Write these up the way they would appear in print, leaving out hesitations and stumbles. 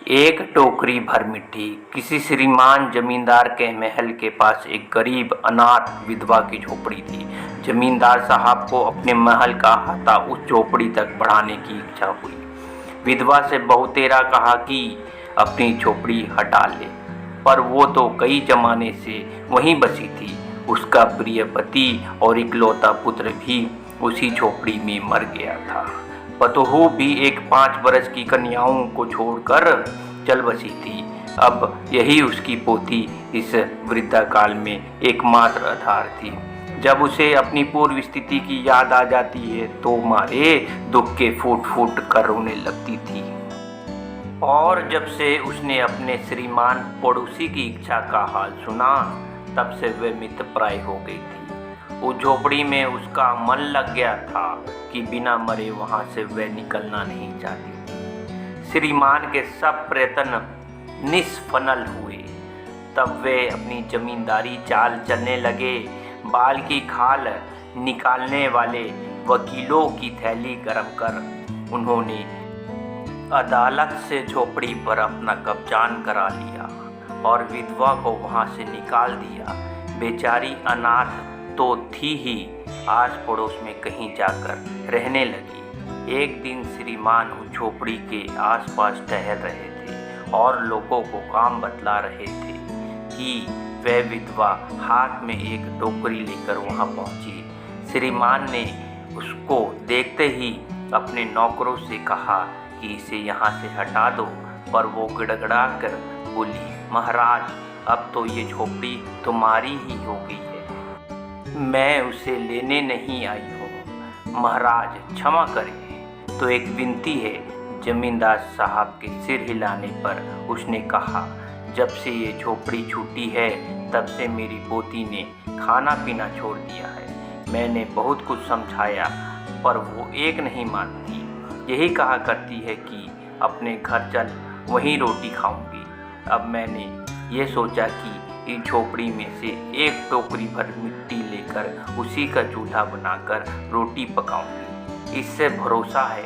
एक टोकरी भर मिट्टी। किसी श्रीमान जमींदार के महल के पास एक गरीब अनाथ विधवा की झोपड़ी थी। जमींदार साहब को अपने महल का अहाता उस झोपड़ी तक बढ़ाने की इच्छा हुई। विधवा से बहुतेरा कहा कि अपनी झोपड़ी हटा ले, पर वो तो कई जमाने से वहीं बसी थी। उसका प्रिय पति और इकलौता पुत्र भी उसी झोपड़ी में मर गया था। पतोहू भी एक 5 बरस की कन्याओं को छोड़कर चल बसी थी। अब यही उसकी पोती इस वृद्धाकाल में एकमात्र आधार थी। जब उसे अपनी पूर्व स्थिति की याद आ जाती है तो मारे दुख के फूट फूट कर रोने लगती थी। और जब से उसने अपने श्रीमान पड़ोसी की इच्छा का हाल सुना, तब से वह मित्रप्राय हो गई थी। उस झोपड़ी में उसका मन लग गया था कि बिना मरे वहां से वह निकलना नहीं चाहती। श्रीमान के सब प्रयत्न निष्फल हुए। तब वे अपनी जमींदारी चाल चलने लगे। बाल की खाल निकालने वाले वकीलों की थैली गरम कर उन्होंने अदालत से झोपड़ी पर अपना कब्जान करा लिया और विधवा को वहां से निकाल दिया। बेचारी अनाथ तो थी ही, आस पड़ोस में कहीं जाकर रहने लगी। एक दिन श्रीमान उस झोपड़ी के आसपास टहल रहे थे और लोगों को काम बतला रहे थे कि वह विधवा हाथ में एक टोकरी लेकर वहां पहुंची। श्रीमान ने उसको देखते ही अपने नौकरों से कहा कि इसे यहाँ से हटा दो, पर वो गिड़गिड़ा कर बोली, महाराज, अब तो ये झोपड़ी तुम्हारी ही हो गई है, मैं उसे लेने नहीं आई हूँ। महाराज क्षमा करें। तो एक विनती है। जमींदार साहब के सिर हिलाने पर उसने कहा, जब से ये झोपड़ी छूटी है तब से मेरी पोती ने खाना पीना छोड़ दिया है। मैंने बहुत कुछ समझाया पर वो एक नहीं मानती। यही कहा करती है कि अपने घर चल, वहीं रोटी खाऊंगी। अब मैंने ये सोचा कि इस झोपड़ी में से एक टोकरी भर मिट्टी लेकर उसी का चूल्हा बनाकर रोटी पकाऊंगी। इससे भरोसा है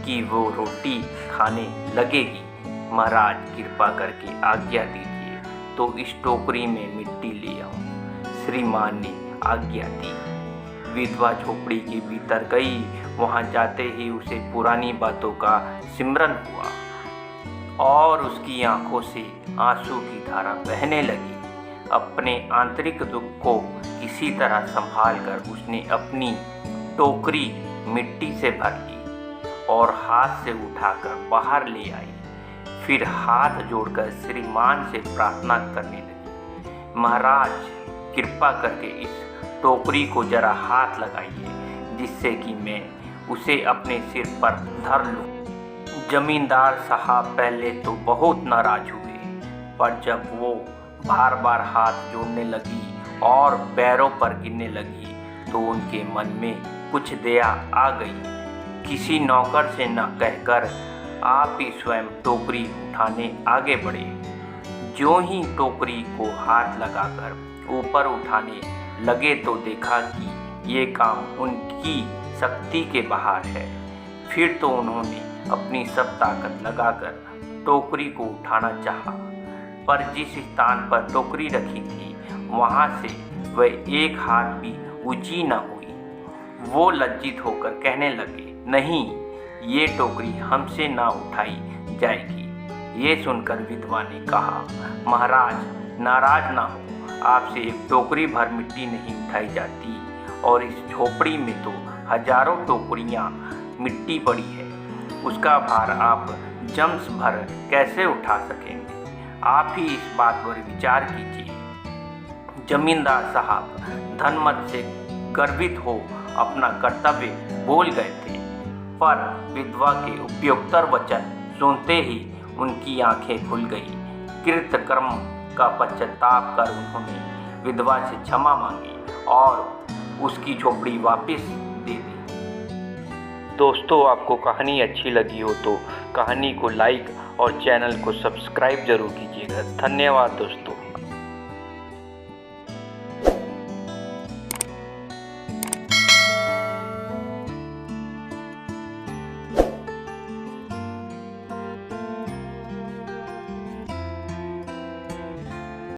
कि वो रोटी खाने लगेगी। महाराज कृपा करके आज्ञा दीजिए तो इस टोकरी में मिट्टी ले आऊं। श्रीमान ने आज्ञा दी। विधवा झोपड़ी के भीतर गई। वहां जाते ही उसे पुरानी बातों का सिमरन हुआ और उसकी आंखों से आंसू की धारा बहने लगी। अपने आंतरिक दुख को किसी तरह संभाल कर उसने अपनी टोकरी मिट्टी से भर ली और हाथ से उठाकर बाहर ले आई। फिर हाथ जोड़कर श्रीमान से प्रार्थना करने लगी, महाराज कृपा करके इस टोकरी को जरा हाथ लगाइए, जिससे कि मैं उसे अपने सिर पर धर लूं। जमींदार साहब पहले तो बहुत नाराज हुए, पर जब वो बार बार हाथ जोड़ने लगी और पैरों पर गिरने लगी तो उनके मन में कुछ दया आ गई। किसी नौकर से न कहकर आप ही स्वयं टोकरी उठाने आगे बढ़े। ज्यों ही टोकरी को हाथ लगाकर ऊपर उठाने लगे तो देखा कि ये काम उनकी शक्ति के बाहर है। फिर तो उन्होंने अपनी सब ताकत लगाकर टोकरी को उठाना चाहा, पर जिस स्थान पर टोकरी रखी थी वहां से वह एक हाथ भी ऊंची न हुई। वो लज्जित होकर कहने लगे, नहीं, ये टोकरी हमसे ना उठाई जाएगी। ये सुनकर विधवा ने कहा, महाराज नाराज ना हो, आपसे एक टोकरी भर मिट्टी नहीं उठाई जाती और इस झोपड़ी में तो हजारों टोकरियां मिट्टी पड़ी है। उसका भार आप जम्स भर कैसे उठा सकेंगे? आप ही इस बात पर विचार कीजिए। जमींदार साहब धनमत से गर्वित हो अपना कर्तव्य बोल गए थे, पर विधवा के उपयुक्तर वचन सुनते ही उनकी आंखें खुल गई। कृतकर्म का पश्चाताप कर उन्होंने विधवा से क्षमा मांगी और उसकी झोपड़ी वापस दे दी। दोस्तों, आपको कहानी अच्छी लगी हो तो कहानी को लाइक और चैनल को सब्सक्राइब जरूर कीजिएगा। धन्यवाद दोस्तों।